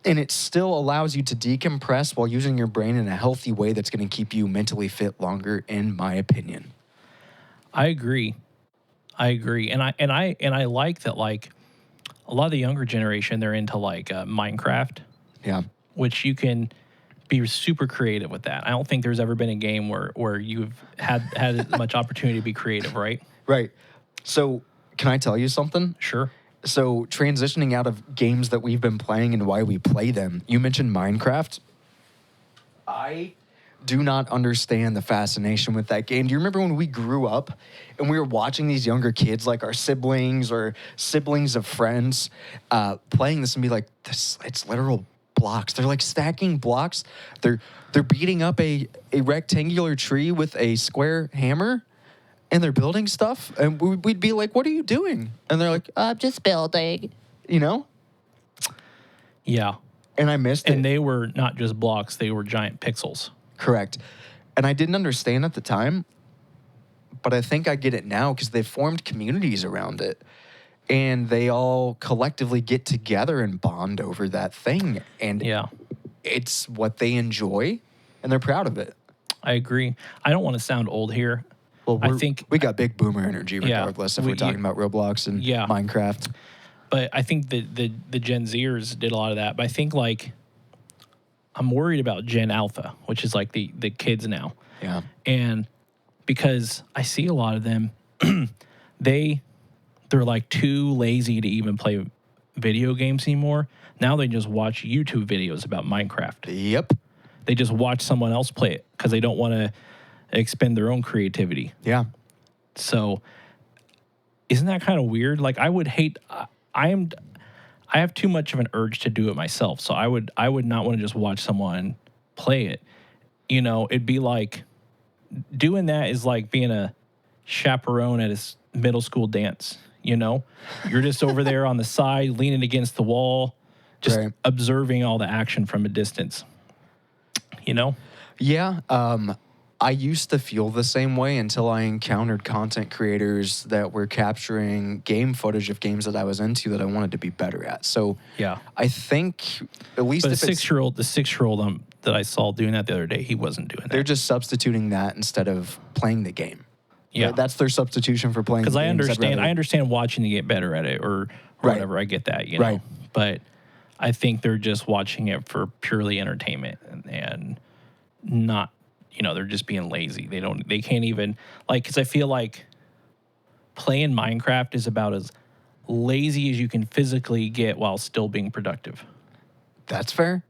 And it still allows you to decompress while using your brain in a healthy way that's going to keep you mentally fit longer, in my opinion. I agree. And I like that, like, a lot of the younger generation, they're into like Minecraft. Yeah. Which you can be super creative with that. I don't think there's ever been a game where you've had as much opportunity to be creative, right? Right. So can I tell you something? Sure. So transitioning out of games that we've been playing and why we play them, you mentioned Minecraft. I do not understand the fascination with that game. Do you remember when we grew up and we were watching these younger kids, like our siblings or siblings of friends, playing this and be like, it's literal blocks. They're like stacking blocks. They're beating up a rectangular tree with a square hammer. And they're building stuff, and we'd be like, what are you doing? And they're like, I'm just building, Yeah. And I missed it. And they were not just blocks, they were giant pixels. Correct. And I didn't understand at the time, but I think I get it now because they've formed communities around it. And they all collectively get together and bond over that thing. And it's what they enjoy, and they're proud of it. I agree. I don't want to sound old here. Well, I think we got big boomer energy regardless if we're talking about Roblox and Minecraft. But I think the Gen Zers did a lot of that. But I think, like, I'm worried about Gen Alpha, which is like the kids now. Yeah. And because I see a lot of them, they're like too lazy to even play video games anymore. Now they just watch YouTube videos about Minecraft. Yep. They just watch someone else play it because they don't want to expend their own creativity. Yeah. So isn't that kind of weird? Like, I would hate, I have too much of an urge to do it myself. So I would not want to just watch someone play it. It'd be like, doing that is like being a chaperone at a middle school dance. You're just over there on the side, leaning against the wall, just observing all the action from a distance. Yeah. I used to feel the same way until I encountered content creators that were capturing game footage of games that I was into that I wanted to be better at. So I think at least the 6-year-old that I saw doing that the other day, he wasn't doing that. They're just substituting that instead of playing the game. Yeah, right? That's their substitution for playing. Because I understand watching to get better at it or whatever. I get that, Right. But I think they're just watching it for purely entertainment and not, they're just being lazy. They can't even, like, because I feel like playing Minecraft is about as lazy as you can physically get while still being productive. That's fair.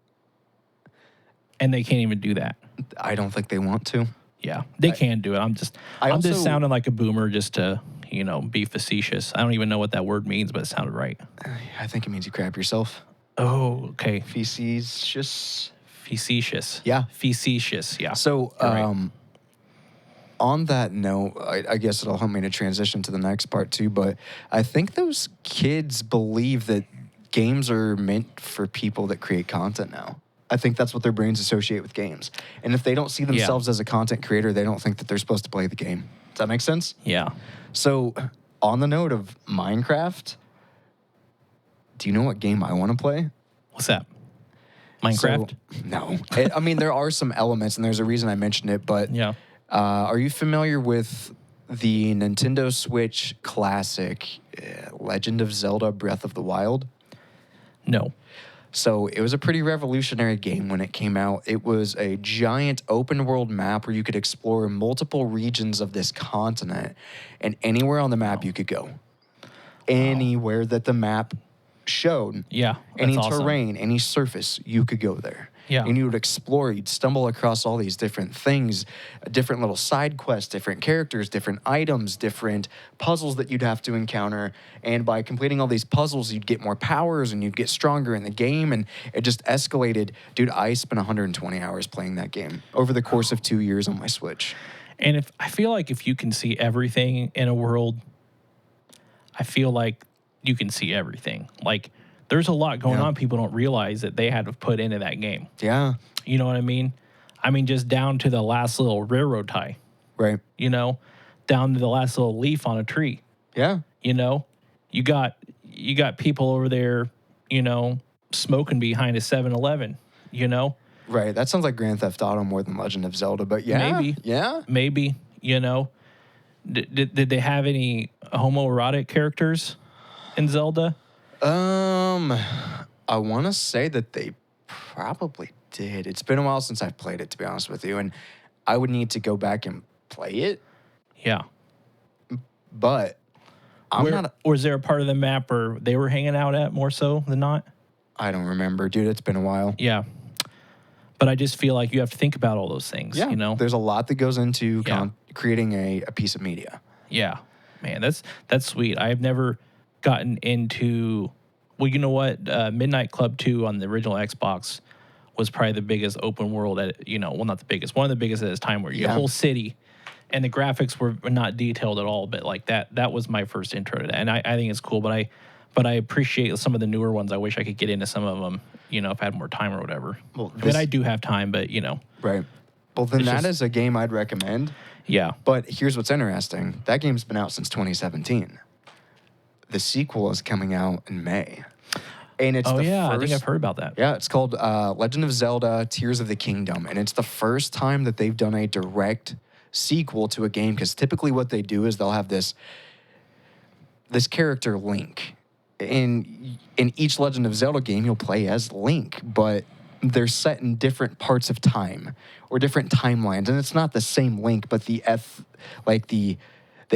And they can't even do that. I don't think they want to. Yeah, they can do it. I'm just sounding like a boomer just to, be facetious. I don't even know what that word means, but it sounded right. I think it means you crap yourself. Oh, okay. Facetious. Yeah. Facetious, yeah. So, right. On that note, I guess it'll help me to transition to the next part too, but I think those kids believe that games are meant for people that create content now. I think that's what their brains associate with games. And if they don't see themselves as a content creator, they don't think that they're supposed to play the game. Does that make sense? Yeah. So, on the note of Minecraft, do you know what game I want to play? What's that? Minecraft? So, no. I mean, there are some elements, and there's a reason I mentioned it, but yeah. Are you familiar with the Nintendo Switch classic, Legend of Zelda Breath of the Wild? No. So it was a pretty revolutionary game when it came out. It was a giant open world map where you could explore multiple regions of this continent, and anywhere on the map you could go. Anywhere that the map showed. Yeah. Any awesome. terrain, any surface, you could go there. Yeah. And you would explore, you'd stumble across all these different things, different little side quests, different characters, different items, different puzzles that you'd have to encounter. And by completing all these puzzles, you'd get more powers and you'd get stronger in the game. And it just escalated. Dude, I spent 120 hours playing that game over the course of 2 years on my Switch. And I feel like if you can see everything in a world, I feel like you can see everything. Like, there's a lot going on people don't realize that they had to put into that game. Yeah. You know what I mean? I mean, just down to the last little railroad tie. Right. Down to the last little leaf on a tree. Yeah. You got people over there, smoking behind a 7-Eleven, Right. That sounds like Grand Theft Auto more than Legend of Zelda, but yeah. Maybe. Yeah. Maybe, Did they have any homoerotic characters in Zelda? I want to say that they probably did. It's been a while since I've played it, to be honest with you, and I would need to go back and play it. Yeah. But or is there a part of the map where they were hanging out at more so than not? I don't remember, dude. It's been a while. Yeah. But I just feel like you have to think about all those things, There's a lot that goes into creating a piece of media. Yeah. Man, that's sweet. I've never gotten into, well, you know what? Midnight Club 2 on the original Xbox was probably the biggest open world not the biggest, one of the biggest at its time, where you had a whole city and the graphics were not detailed at all, but like that was my first intro to that. And I think it's cool, but I appreciate some of the newer ones. I wish I could get into some of them, if I had more time or whatever. Well, I do have time, but Right. Well, then that is a game I'd recommend. Yeah. But here's what's interesting. That game's been out since 2017. The sequel is coming out in May. And it's I think I've heard about that. Yeah, it's called Legend of Zelda Tears of the Kingdom. And it's the first time that they've done a direct sequel to a game, because typically what they do is they'll have this character Link. In each Legend of Zelda game, you'll play as Link, but they're set in different parts of time or different timelines. And it's not the same Link, but the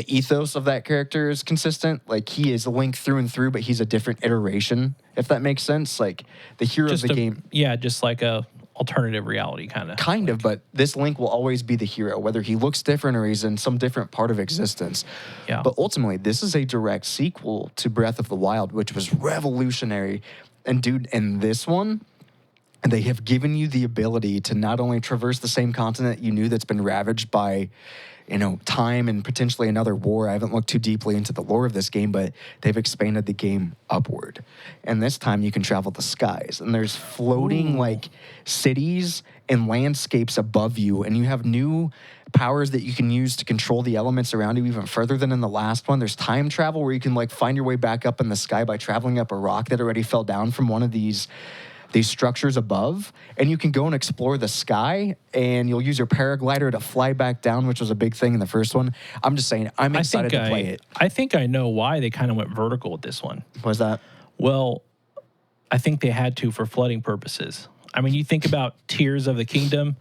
ethos of that character is consistent. Like, he is Link through and through, but he's a different iteration, if that makes sense. Like, the hero of the game. Yeah, just like a alternative reality kind of. Kind of, but this Link will always be the hero, whether he looks different or he's in some different part of existence. Yeah. But ultimately, this is a direct sequel to Breath of the Wild, which was revolutionary. And dude, in this one, they have given you the ability to not only traverse the same continent you knew that's been ravaged by, time and potentially another war. I haven't looked too deeply into the lore of this game, but they've expanded the game upward. And this time you can travel the skies. And there's floating cities and landscapes above you. And you have new powers that you can use to control the elements around you even further than in the last one. There's time travel where you can find your way back up in the sky by traveling up a rock that already fell down from one of these structures above, and you can go and explore the sky, and you'll use your paraglider to fly back down, which was a big thing in the first one. I'm just saying, I'm excited to play it. I think I know why they kind of went vertical with this one. What's that? Well, I think they had to for flooding purposes. I mean, you think about Tears of the Kingdom.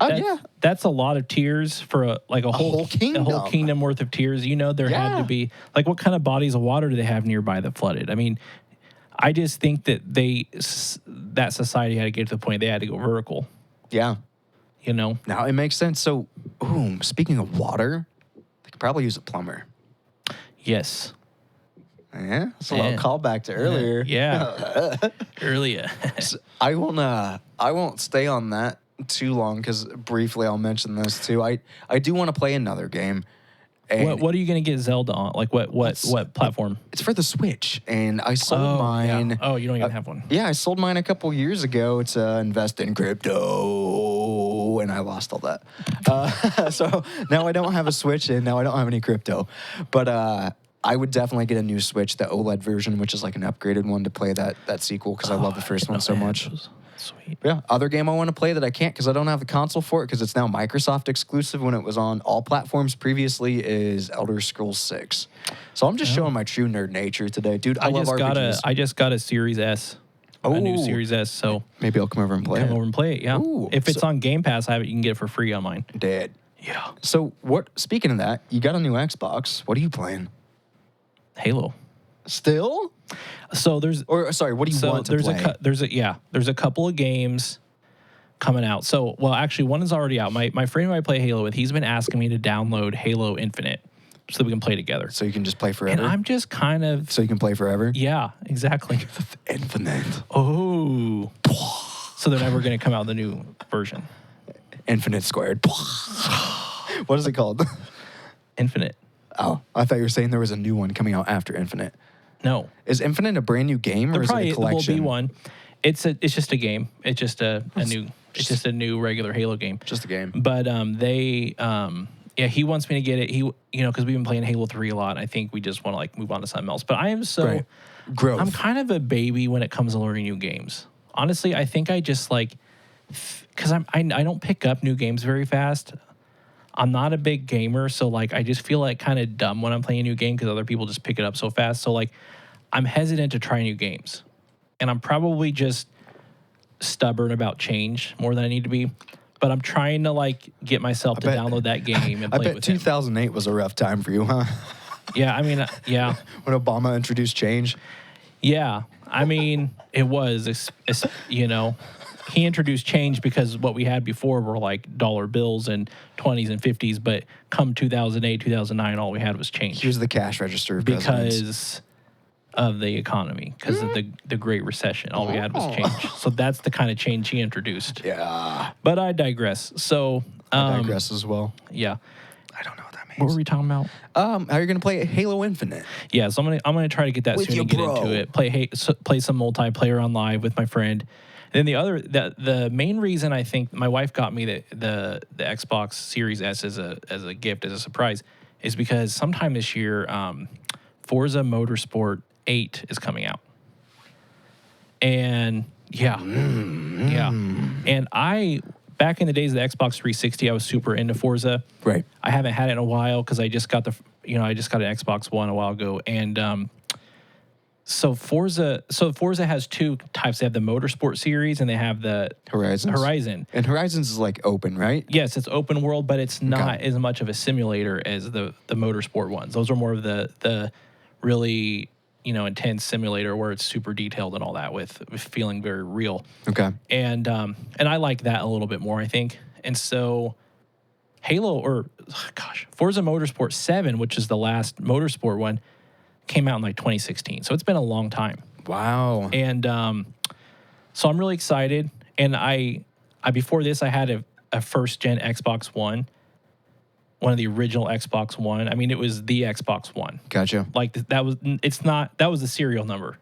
Yeah. That's a lot of tears for a whole kingdom worth of tears. You know, there had to be like, what kind of bodies of water do they have nearby that flooded? I mean, I just think that that society had to get to the point they had to go vertical. Yeah. You know? Now it makes sense. So, speaking of water, they could probably use a plumber. Yes. Yeah, it's a little callback to earlier. Yeah. Earlier. So I won't stay on that too long because briefly I'll mention this too. I do want to play another game. And What are you going to get Zelda on? Like what platform? It's for the Switch, and I sold mine. Yeah. Oh, you don't even have one. Yeah, I sold mine a couple years ago to invest in crypto, and I lost all that. So now I don't have a Switch, and now I don't have any crypto. But I would definitely get a new Switch, the OLED version, which is like an upgraded one to play that sequel because I love the first one so much. Sweet. Yeah. Other game I want to play that I can't because I don't have the console for it because it's now Microsoft exclusive when it was on all platforms previously is Elder Scrolls 6. So I'm just showing my true nerd nature today. Dude, I love RPGs. I just got a Series S. A new Series S, so maybe I'll come over and play it. Come over and play it, yeah. Ooh, if it's on Game Pass, you can get it for free on mine. Dead. Yeah. So speaking of that, you got a new Xbox. What are you playing? Halo. Still? So what do you want to play? There's a couple of games coming out. So, well, actually, one is already out. My friend who I play Halo with, he's been asking me to download Halo Infinite so that we can play together. So you can just play forever? And I'm just kind of... So you can play forever? Yeah, exactly. Infinite. Oh. So they're never going to come out with a new version. Infinite squared. What is it called? Infinite. Oh, I thought you were saying there was a new one coming out after Infinite. No. Is Infinite a brand new game or is it a collection? There will be one. It's just a game. It's just a new regular Halo game. Just a game. But he wants me to get it. Because we've been playing Halo 3 a lot. I think we just want to like move on to something else. But I am so growth. I'm kind of a baby when it comes to learning new games. Honestly, I think I just like because I don't pick up new games very fast. I'm not a big gamer, so like I just feel like kind of dumb when I'm playing a new game because other people just pick it up so fast. So like I'm hesitant to try new games, and I'm probably just stubborn about change more than I need to be. But I'm trying to like get myself to download that game and play it with 2008 was a rough time for you, huh? Yeah, I mean, yeah. When Obama introduced change. Yeah, I mean, it was, he introduced change because what we had before were like dollar bills and 20s and 50s. But come 2008, 2009, all we had was change. Here's the cash register. Because of the economy, because of the Great Recession. All we had was change. So that's the kind of change he introduced. Yeah. But I digress. So I digress as well. Yeah. I don't know what that means. What were we talking about? How are you gonna play Halo Infinite? Yeah, so I'm gonna try to get that soon and get into it. Play some multiplayer on live with my friend. And then the main reason I think my wife got me the Xbox Series S as a gift, as a surprise, is because sometime this year, Forza Motorsport 8 is coming out. And yeah. And back in the days of the Xbox 360, I was super into Forza. Right. I haven't had it in a while because I just got an Xbox One a while ago. And so Forza has two types. They have the Motorsport series and they have the Horizon. And Horizons is like open, right? Yes, it's open world, but it's not as much of a simulator as the Motorsport ones. Those are more of the really intense simulator where it's super detailed and all that with feeling very real. Okay. And I like that a little bit more, I think. And so Forza Motorsport 7, which is the last Motorsport one, came out in like 2016. So it's been a long time. Wow. And so I'm really excited. And I before this I had a first gen Xbox One. One of the original Xbox One. I mean, it was the Xbox One. Gotcha. Like that was the serial number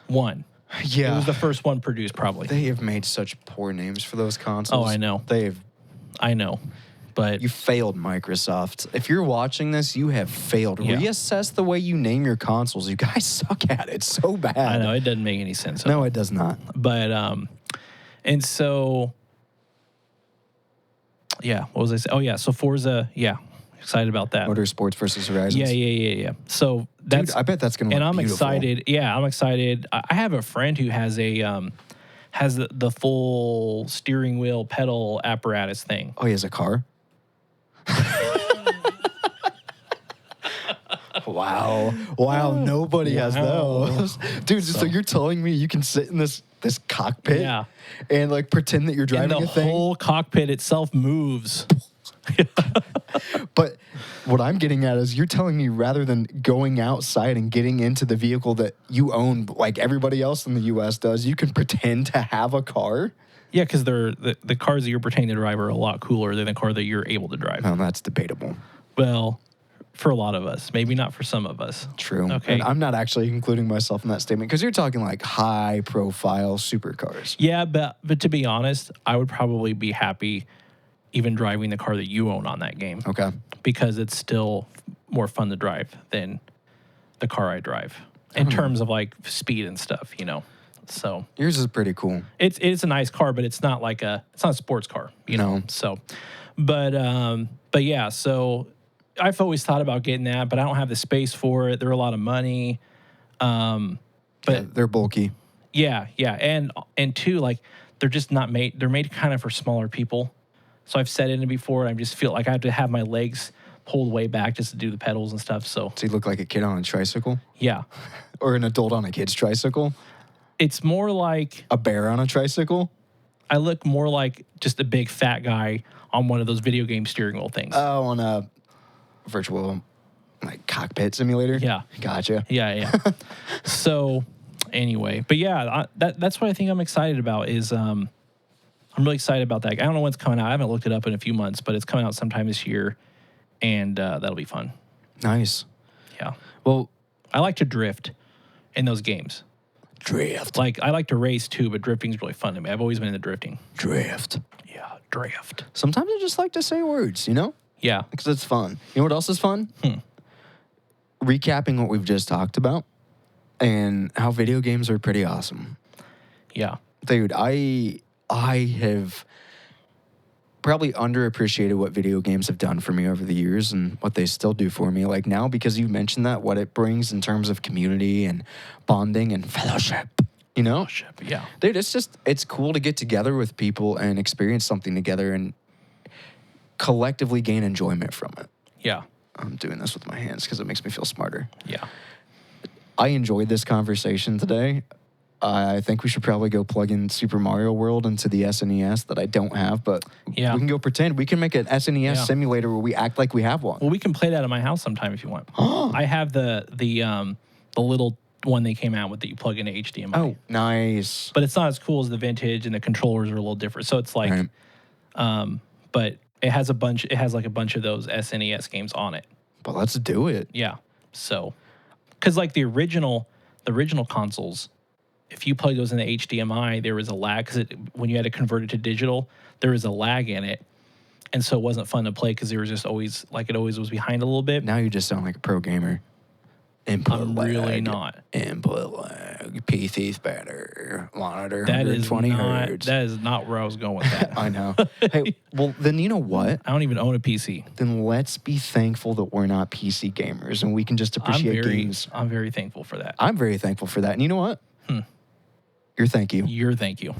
1. Yeah. It was the first one produced, probably. They have made such poor names for those consoles. Oh, I know. I know. But you failed, Microsoft. If you're watching this, you have failed. Yeah. Reassess the way you name your consoles. You guys suck at it so bad. I know, it doesn't make any sense. No, it does not. But and so yeah, what was I saying? Oh yeah, so Forza, yeah, excited about that. Motorsports versus Horizons. Yeah. So That's Dude, I bet that's gonna look and I'm beautiful. excited. Yeah, I'm excited. I have a friend who has the full steering wheel pedal apparatus thing. Oh, he has a car? Wow, nobody has those. Dude, so you're telling me you can sit in this cockpit Yeah. and like pretend that you're driving And the a thing? whole cockpit itself moves. But what I'm getting at is you're telling me rather than going outside and getting into the vehicle that you own like everybody else in the US does, you can pretend to have a car? Yeah, because the cars that you're pretending to drive are a lot cooler than the car that you're able to drive. Well, that's debatable. Well, for a lot of us, maybe not for some of us. True. Okay. And I'm not actually including myself in that statement because you're talking like high profile supercars. Yeah, but to be honest, I would probably be happy even driving the car that you own on that game. Okay. Because it's still more fun to drive than the car I drive in terms of like speed and stuff, you know. So Yours is pretty cool. it's a nice car, but it's not a sports car, you know. So, but yeah, so I've always thought about getting that, but I don't have the space for it. They're a lot of money. But yeah, they're bulky. Yeah, and two, like they're just not made. They're made kind of for smaller people. So I've sat in it before, and I just feel like I have to have my legs pulled way back just to do the pedals and stuff. So you look like a kid on a tricycle? Yeah. Or an adult on a kid's tricycle? It's more like a bear on a tricycle? I look more like just a big fat guy on one of those video game steering wheel things. Oh, on a virtual like cockpit simulator? Yeah. Gotcha. Yeah. So anyway, but yeah, that's what I think I'm excited about is I'm really excited about that. I don't know when it's coming out. I haven't looked it up in a few months, but it's coming out sometime this year, and that'll be fun. Nice. Yeah. Well, I like to drift in those games. Drift. Like, I like to race too, but drifting's really fun to me. I've always been into drifting. Drift. Yeah, drift. Sometimes I just like to say words, you know? Yeah. Because it's fun. You know what else is fun? Recapping what we've just talked about and how video games are pretty awesome. Yeah. Dude, I have probably underappreciated what video games have done for me over the years and what they still do for me. Like now, because you mentioned that, what it brings in terms of community and bonding and fellowship, you know? Fellowship, yeah. Dude, it's cool to get together with people and experience something together and collectively gain enjoyment from it. Yeah. I'm doing this with my hands because it makes me feel smarter. Yeah. I enjoyed this conversation today. I think we should probably go plug in Super Mario World into the SNES that I don't have, but we can go pretend. We can make an SNES simulator where we act like we have one. Well, we can play that at my house sometime if you want. I have the little one they came out with that you plug into HDMI. Oh, nice. But it's not as cool as the vintage, and the controllers are a little different. So it's like, but it has a bunch. It has like a bunch of those SNES games on it. But let's do it. Yeah. So, because like the original consoles, if you plug those in the HDMI, there was a lag because when you had to convert it to digital, there was a lag in it, and so it wasn't fun to play because there was just always it always was behind a little bit. Now you just sound like a pro gamer. Input I'm lag. really not. Input lag. PC's better. Monitor That is 120 not. hertz. That is not where I was going with that. I know. Hey, well then you know what? I don't even own a PC. Then let's be thankful that we're not PC gamers and we can just appreciate games. I'm very thankful for that. I'm very thankful for that. And you know what? Thank you. Your thank you.